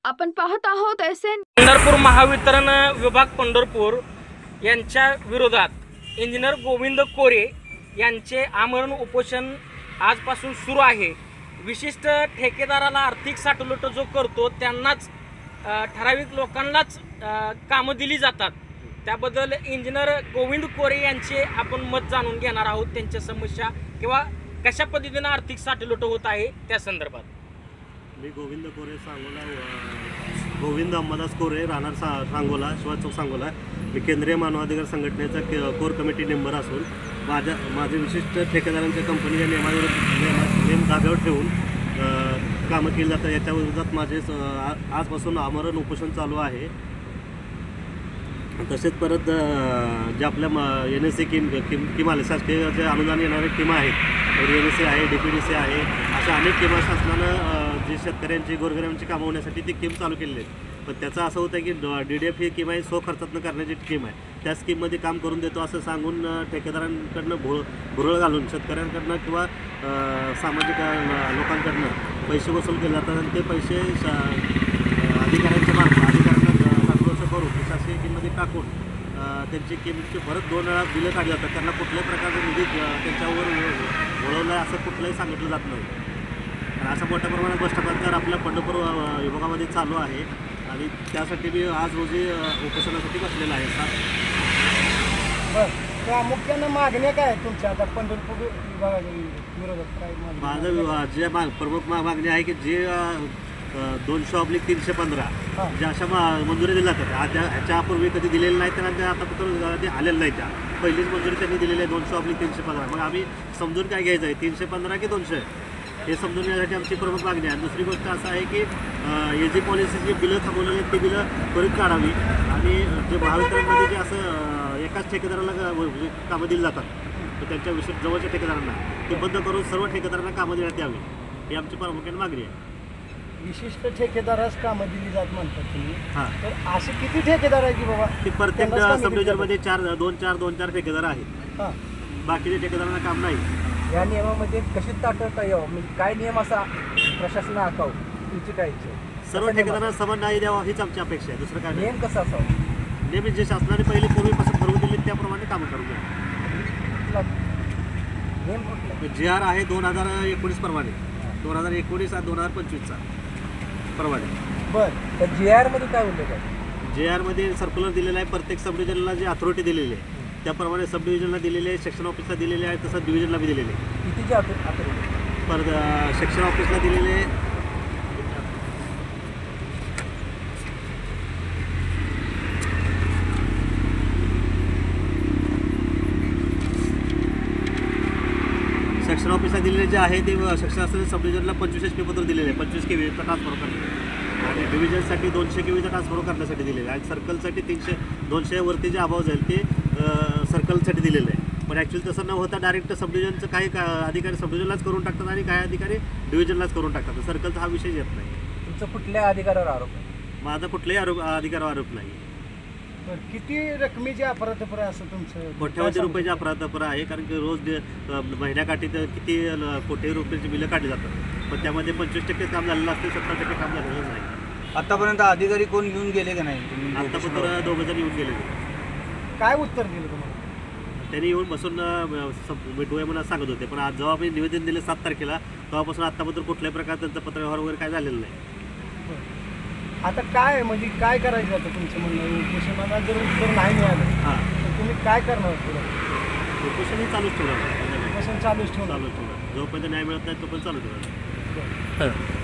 आपण पाहत आहोत पंढरपूर महावितरण विभाग पंढरपूर यांच्या विरोधात इंजिनियर गोविंद कोरे यांचे आमरण उपोषण आजपासून सुरू आहे। विशिष्ट ठेकेदाराला आर्थिक साठवलूट जो करतो त्यांनाच ठराविक लोकांनाच कामं दिली जातात। त्याबद्दल इंजिनियर गोविंद कोरे यांचे आपण मत जाणून घेणार आहोत। त्यांच्या समस्या किंवा कशा पद्धतीने आर्थिक साठवलूट होत आहे त्या संदर्भात। मी गोविंद कोरे सांगोला, गोविंद अंबादास कोरे, राहणार सांगोला, शिवाजी चौक सांगोला। मी केंद्रीय मानवाधिकार संघटनेचा कोर कमिटी मेंबर असून माझे विशिष्ट ठेकेदारांच्या कंपनीच्या नेम धाब्यावर ठेवून कामं केली जातात। याच्या विरोधात माझे आजपासून आमरण उपोषण चालू आहे। तसेच परत जे आपल्या NSA किम आले, शासकीय जे अनुदान येणारे किमा आहेत, NSA आहे, DPDC आहे, अशा अनेक किमा शासनानं जे शेतकऱ्यांची गोरगरिबांची कामं होण्यासाठी ती स्कीम चालू केलेली आहे। पण त्याचं असं होतं की DDF ही स्कीम आहे, स्वखर्चातनं करण्याची स्कीम आहे। त्या स्कीममध्ये काम करून देतो असं सांगून ठेकेदारांकडनं भुरळ घालून शेतकऱ्यांकडनं किंवा सामाजिक लोकांकडनं पैसे वसूल केले जातात आणि ते पैसे अधिकाऱ्यांच्या मार्फत साठवणूक करून शासकीय स्कीममध्ये टाकून त्यांची किमतीची परत 2 वेळा बिलं काढली जातात। त्यांना कुठल्याही प्रकारचा निधी त्यांच्यावर वळवला आहे असं कुठलंही सांगितलं जात नाही। अशा मोठ्या प्रमाणात भ्रष्टाचार आपल्या पंढरपूर विभागामध्ये चालू आहे आणि त्यासाठी मी आज रोजी उपोषणासाठी बसलेला आहे। प्रामुख्यानं मागण्या काय आहेत तुमच्या आता पंढरपूर विभागाच्या विरोधात? काय माझं जे प्रमुख मागणी आहे की जे 200/315 ज्या अशा मंजुरी दिल्या जातात, ह्याच्यापूर्वी कधी दिलेलं नाही, त्यांना आतापर्यंत कधी आलेलं नाही। त्या पहिलीच मंजुरी त्यांनी दिलेली आहे 200/315। मग आम्ही समजून काय घ्यायचं आहे, 315 की 200 हे समजून घेण्यासाठी आमची प्रमुख मागणी आहे। दुसरी गोष्ट असं आहे की AG पॉलिसीची बिलं थांबवलेली आहेत, ती बिलं त्वरित काढावी आणि जे महावितरणमध्ये जे असं एकाच ठेकेदाराला कामं दिली जातात तर त्यांच्या जवळच्या ठेकेदारांना ते बंद करून सर्व ठेकेदारांना कामं देण्यात यावी, ही आमची प्रामुख्याने मागणी आहे। विशिष्ट ठेकेदारास कामं दिली जात म्हणतात तुम्ही, हां, तर असे किती ठेकेदार आहे की बाबा ते प्रत्येक सब डिव्हिजनमध्ये 2-4 ठेकेदार आहेत। हां, बाकीच्या ठेकेदारांना काम नाही। या नियमामध्ये कशी ताटवता यावं, म्हणजे काय नियम असा प्रशासना आखावं, तुमची काय इच्छा आहे? सर्व ठेकेदारांना समान न्याय द्यावा हीच आमची अपेक्षा आहे। दुसरं काय नियम कसा असावा? नेहमी जे शासनाने पहिले पूर्वीपासून ठरवून दिले त्याप्रमाणे कामं करून घ्या। नियम कुठला? GR आहे 2019 प्रमाणे, 2019 आणि 2025चा प्रमाणे। बरं, तर GR मध्ये काय उल्लेख आहे? GR मध्ये सर्क्युलर दिलेला आहे, प्रत्येक सब डिव्हिजनला जे अथॉरिटी दिलेली आहे त्याप्रमाणे सब डिव्हिजनला दिलेले आहे, सेक्शन ऑफिसला दिलेले आहे, तसंच डिव्हिजनला बी दिलेले आहे। कितीचे अथॉरिटी? परत सेक्शन ऑफिसला दिलेले सेक्शन ऑफिसला दिलेले जे आहे ते सेक्शन असलेल्या सब डिव्हिजनला 25 HP पत्र दिलेले आहे, 25 kV ट्रान्सफर करण्यासाठी, आणि डिव्हिजनसाठी 200 kV ट्रान्सफर करण्यासाठी दिलेलं आहे, आणि सर्कलसाठी 200 वरती जे अभाव जाईल ते सर्कलसाठी दिलेलं आहे। पण ॲक्च्युअली तसं न होता डायरेक्ट सब डिव्हिजनचं काही अधिकारी सब डिव्हिजनलाच करून टाकतात आणि काही अधिकारी डिव्हिजनलाच करून टाकतात। सर्कलचा हा विषय येत नाही। तुमचं कुठल्या अधिकारावर आरोप आहे? माझा कुठल्याही अधिकारावर आरोप नाही। किती रकमेचे अपराधपर आहे असं तुमचं? कोट्यावधी रुपयाचे अपराधपर आहे, कारण की रोज महिन्याकाठी तर किती कोटी रुपयाची बिलं काढली जातात, पण त्यामध्ये 25% काम झालेलं असते, 70% काम झालेलं नाही। आतापर्यंत अधिकारी कोण येऊन गेले का नाही? आतापर्यंत 2 जण येऊन गेले। काय उत्तर दिलं तुम्हाला? त्यांनी येऊन बसून भेटूया म्हणून सांगत होते, पण आज जेव्हा आम्ही निवेदन दिले 7 तारखेला तेव्हापासून आत्ताबद्दल कुठल्याही प्रकार त्यांचा पत्रव्यवहार वगैरे काय झालेलं नाही। आता काय म्हणजे काय करायचं आता तुमचं म्हणणं? उपोषणाला जर उत्तर नाही मिळालं हां, तर तुम्ही काय करणार? उपोषणही चालूच ठेवणार, उपोषण चालूच ठेवणार? जोपर्यंत न्याय मिळत नाही तोपर्यंत चालू ठेवणार।